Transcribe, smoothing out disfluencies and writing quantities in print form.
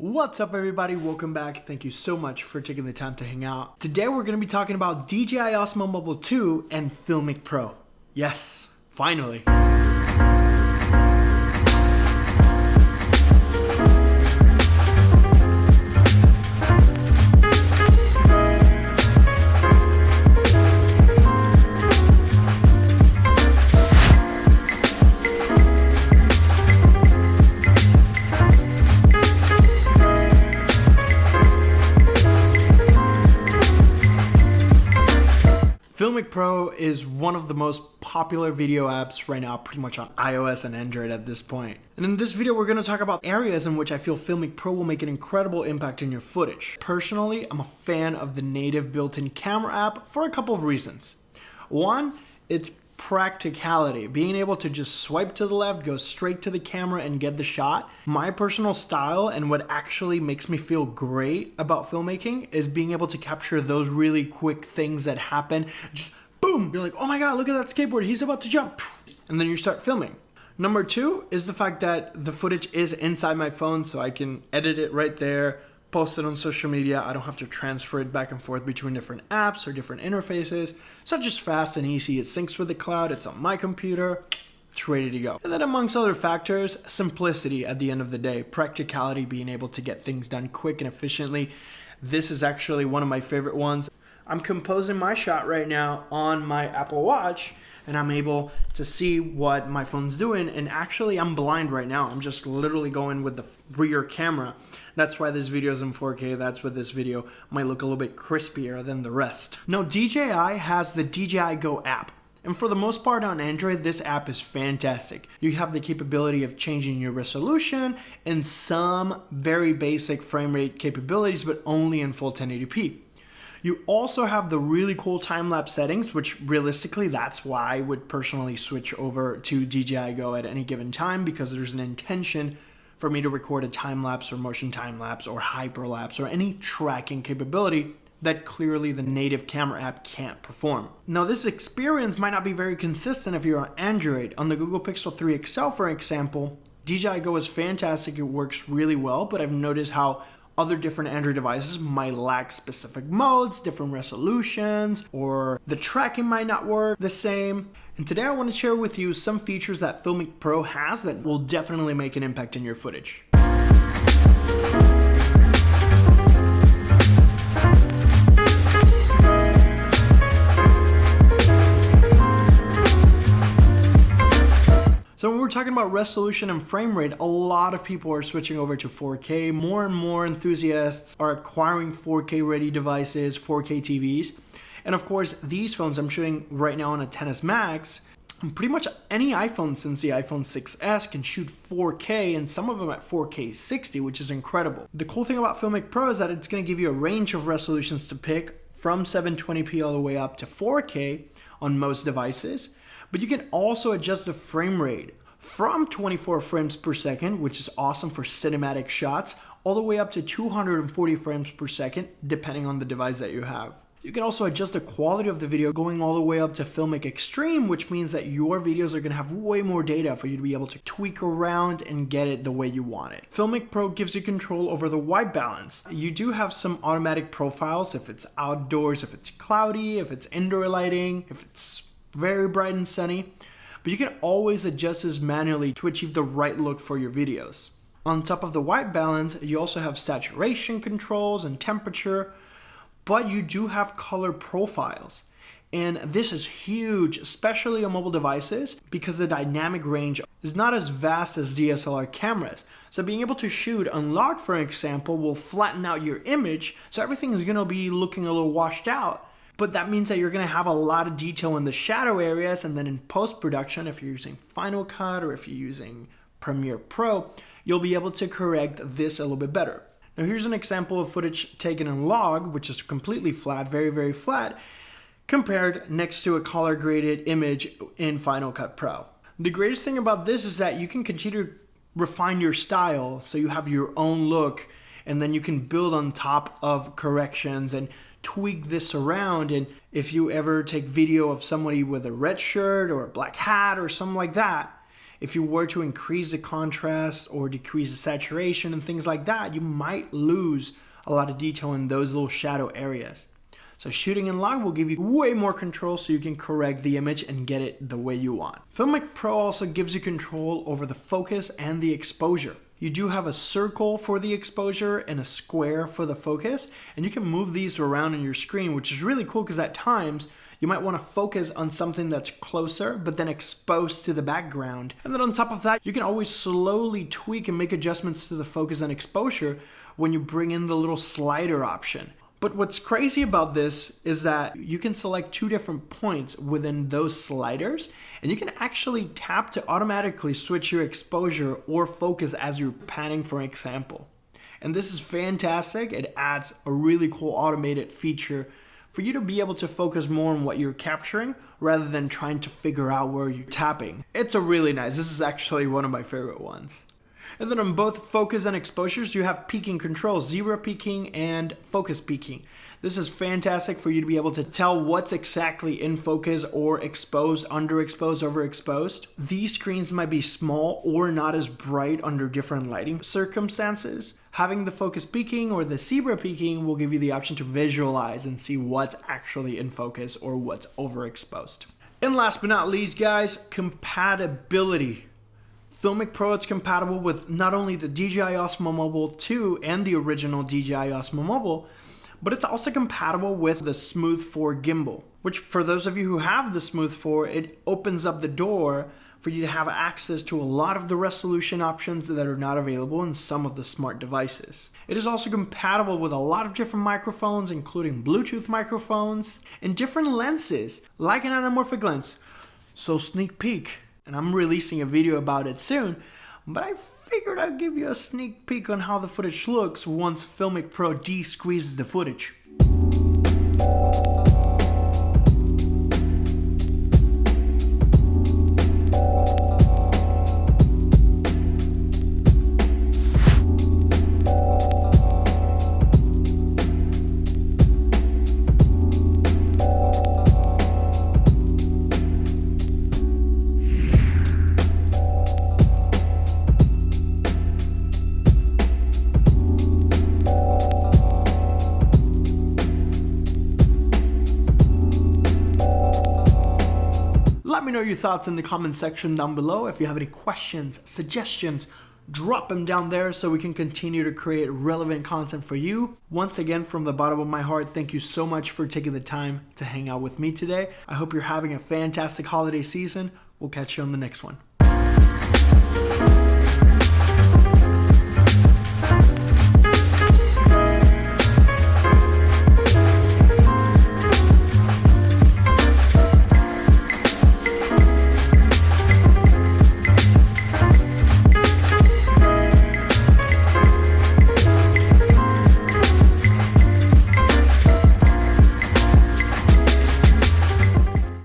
What's up, everybody? Welcome back. Thank you so much for taking the time to hang out. Today we're going to be talking about DJI Osmo Mobile 2 and Filmic Pro. Yes, finally. Filmic Pro is one of the most popular video apps right now, pretty much on iOS and Android at this point. And in this video, we're going to talk about areas in which I feel Filmic Pro will make an incredible impact in your footage. Personally, I'm a fan of the native built-in camera app for a couple of reasons. One, it's practicality, being able to just swipe to the left, go straight to the camera and get the shot. My personal style and what actually makes me feel great about filmmaking is being able to capture those really quick things that happen. Just boom, you're like, oh my God, look at that skateboard, he's about to jump. And then you start filming. Number two is the fact that the footage is inside my phone, so I can edit it right there, post it on social media. I don't have to transfer it back and forth between different apps or different interfaces. It's not just fast and easy. It syncs with the cloud. It's on my computer. It's ready to go. And then amongst other factors, simplicity at the end of the day, practicality, being able to get things done quick and efficiently. This is actually one of my favorite ones. I'm composing my shot right now on my Apple Watch, and I'm able to see what my phone's doing. And actually, I'm blind right now. I'm just literally going with the rear camera. That's why this video is in 4K. That's why this video might look a little bit crispier than the rest. Now, DJI has the DJI Go app. And for the most part on Android, this app is fantastic. You have the capability of changing your resolution and some very basic frame rate capabilities, but only in full 1080p. You also have the really cool time-lapse settings, which realistically, that's why I would personally switch over to DJI Go at any given time, because there's an intention for me to record a time-lapse or motion time-lapse or hyperlapse or any tracking capability that clearly the native camera app can't perform. Now, this experience might not be very consistent if you're on Android. On the Google Pixel 3 XL, for example, DJI Go is fantastic. It works really well, but I've noticed how other different Android devices might lack specific modes, different resolutions, or the tracking might not work the same. And today I want to share with you some features that Filmic Pro has that will definitely make an impact in your footage. So when we're talking about resolution and frame rate, a lot of people are switching over to 4K. More and more enthusiasts are acquiring 4K ready devices, 4K TVs. And of course, these phones I'm shooting right now on a XS Max, pretty much any iPhone since the iPhone 6s can shoot 4K, and some of them at 4K 60, which is incredible. The cool thing about Filmic Pro is that it's going to give you a range of resolutions to pick from 720p all the way up to 4K on most devices. But you can also adjust the frame rate from 24 frames per second, which is awesome for cinematic shots, all the way up to 240 frames per second, depending on the device that you have. You can also adjust the quality of the video going all the way up to Filmic Extreme, which means that your videos are going to have way more data for you to be able to tweak around and get it the way you want it. Filmic Pro gives you control over the white balance. You do have some automatic profiles if it's outdoors, if it's cloudy, if it's indoor lighting, if it's very bright and sunny, but you can always adjust this manually to achieve the right look for your videos. On top of the white balance, you also have saturation controls and temperature, but you do have color profiles. And this is huge, especially on mobile devices, because the dynamic range is not as vast as DSLR cameras. So being able to shoot unlocked, for example, will flatten out your image, so everything is going to be looking a little washed out. But that means that you're going to have a lot of detail in the shadow areas, and then in post-production, if you're using Final Cut or if you're using Premiere Pro, you'll be able to correct this a little bit better. Now here's an example of footage taken in log, which is completely flat, very, very flat, compared next to a color graded image in Final Cut Pro. The greatest thing about this is that you can continue to refine your style, so you have your own look, and then you can build on top of corrections and tweak this around. And if you ever take video of somebody with a red shirt or a black hat or something like that, if you were to increase the contrast or decrease the saturation and things like that, you might lose a lot of detail in those little shadow areas. So shooting in live will give you way more control so you can correct the image and get it the way you want. Filmic Pro also gives you control over the focus and the exposure. You do have a circle for the exposure and a square for the focus, and you can move these around on your screen, which is really cool because at times you might want to focus on something that's closer but then exposed to the background. And then on top of that, you can always slowly tweak and make adjustments to the focus and exposure when you bring in the little slider option. But what's crazy about this is that you can select 2 different points within those sliders, and you can actually tap to automatically switch your exposure or focus as you're panning, for example. And this is fantastic. It adds a really cool automated feature for you to be able to focus more on what you're capturing rather than trying to figure out where you're tapping. It's a really nice. This is actually one of my favorite ones. And then on both focus and exposures, you have peaking controls, zero peaking and focus peaking. This is fantastic for you to be able to tell what's exactly in focus or exposed, underexposed, overexposed. These screens might be small or not as bright under different lighting circumstances. Having the focus peaking or the zebra peaking will give you the option to visualize and see what's actually in focus or what's overexposed. And last but not least, guys, compatibility. Filmic Pro, it's compatible with not only the DJI Osmo Mobile 2 and the original DJI Osmo Mobile, but it's also compatible with the Smove 4 gimbal, which for those of you who have the Smove 4, it opens up the door for you to have access to a lot of the resolution options that are not available in some of the smart devices. It is also compatible with a lot of different microphones, including Bluetooth microphones and different lenses, like an anamorphic lens. So sneak peek. And I'm releasing a video about it soon, but I figured I'd give you a sneak peek on how the footage looks once Filmic Pro de-squeezes the footage. Let me know your thoughts in the comment section down below. If you have any questions, suggestions, drop them down there so we can continue to create relevant content for you. Once again, from the bottom of my heart, thank you so much for taking the time to hang out with me today. I hope you're having a fantastic holiday season. We'll catch you on the next one.